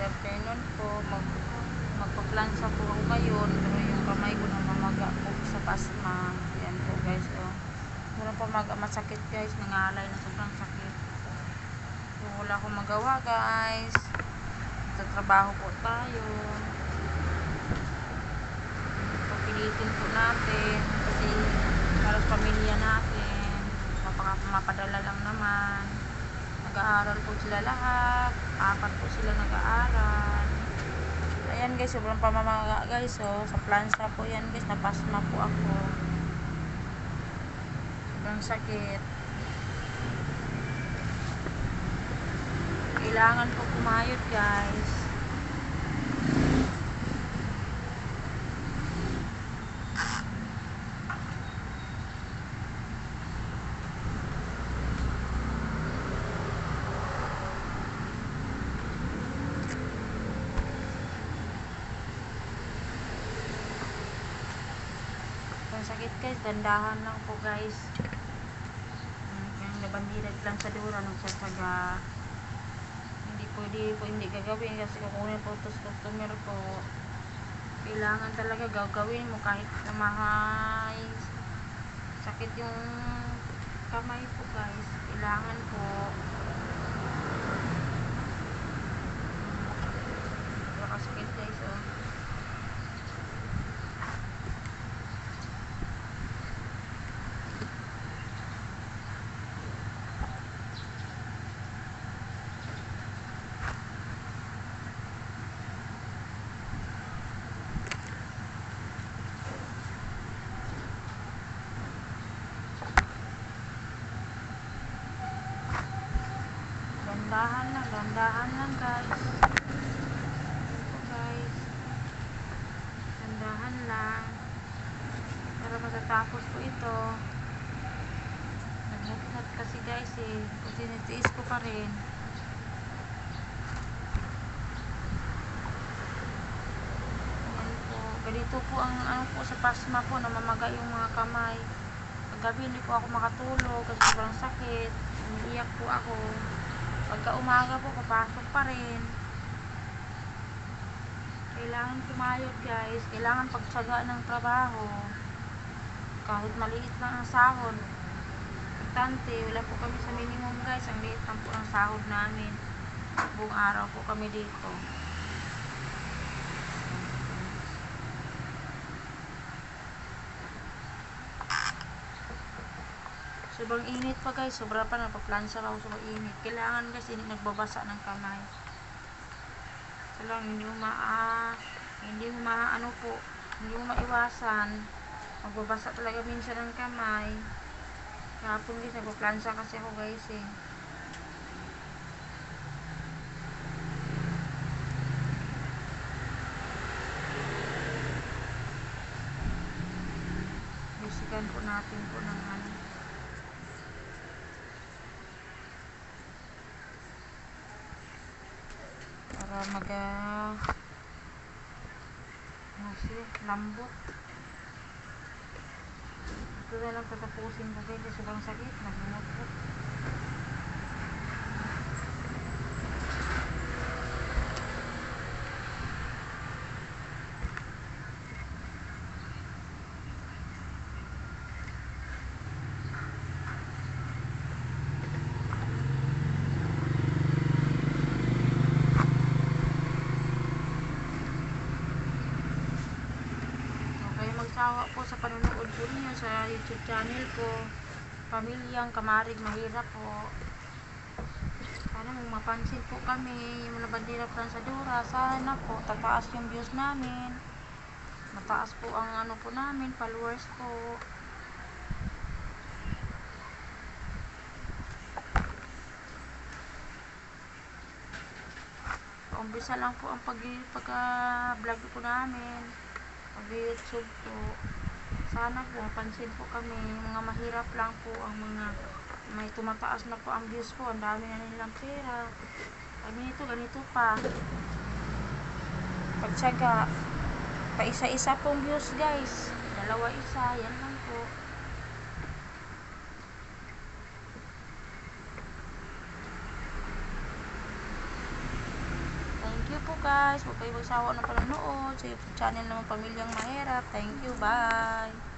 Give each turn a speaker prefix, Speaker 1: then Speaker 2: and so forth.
Speaker 1: afternoon po. Magpa-plancha po ako ngayon. Pero yung kamay ko namamaga po sa pasma. Ayan po guys. Mura pa masakit guys. Nangalay na sobrang sakit. So, wala akong magawa guys. Sa trabaho po tayo. Pilitin po natin. Kasi para sa pamilya natin. Mapadala lang naman. Nag-aaral po sila lahat. 4 po sila nag-aaral. Ayan guys, sobrang pamamaga guys. So, sa plancha po yan guys. Napasma po ako. Sobrang sakit. Kailangan po kumayod guys. Sakit guys, dandahan lang po guys. Yung nabandilag lang sa dura nagsasaga. Hindi pwede po hindi gagawin kasi kukunin po ito sa customer po. Kailangan talaga gagawin mo kahit na mahay. Sakit yung kamay po guys. Kailangan po. Nakasakit guys Dandahan lang guys. Ito guys. Dandahan lang. Para matatapos po ito. Nagbuknat kasi guys kasi nitiis ko pa rin. Ayan po. Ganito po ang ano po sa pasma po. Namamaga yung mga kamay. Paggabi hindi po ako makatulog kasi sobrang sakit. Umiiyak po ako. Pagka umaga po, papasok pa rin. Kailangan kumayod guys. Kailangan pagtsaga ng trabaho. Kahit maliit lang ang sahod. Importante, wala po kami sa minimum guys. Ang liit lang po ang sahod namin. Buong araw po kami dito. Sobrang init pa guys, sobra pa nagpa-plancha ako, sobrang init. Kailangan guys, hindi nagbabasa ng kamay. So lang, hindi mo maiwasan. Magbabasa talaga minsan ng kamay. Kahapon guys, nagpa-plancha kasi ako guys Bisikan po natin po ng para lambot. Ito na lang tatapusin ko guys, sobrang sakit, naglumot po. Magsawa po sa panonood po niyo sa YouTube channel ko. Pamilyang Kamarig Mahirap po. Sana mapansin po kami yung mga bandera Planchadora. Sana po tataas yung views namin. Mataas po ang ano po namin, followers po. Umpisa lang po ang pagka-vlog po namin. Pag-YouTube po. Sana po mapansin po kami. Mga mahirap lang po ang mga may tumataas na po ang views po. Ang dami na nilang pera. Kami nito, ganito pa. Pagtsaga. Pa isa-isa pong views guys. 2 isa. Yan lang po. Thank you. you po guys. Huwag kayo magsawa ng panonood. Sa YouTube channel naman Pamilyang Mahirap. Thank you. Bye.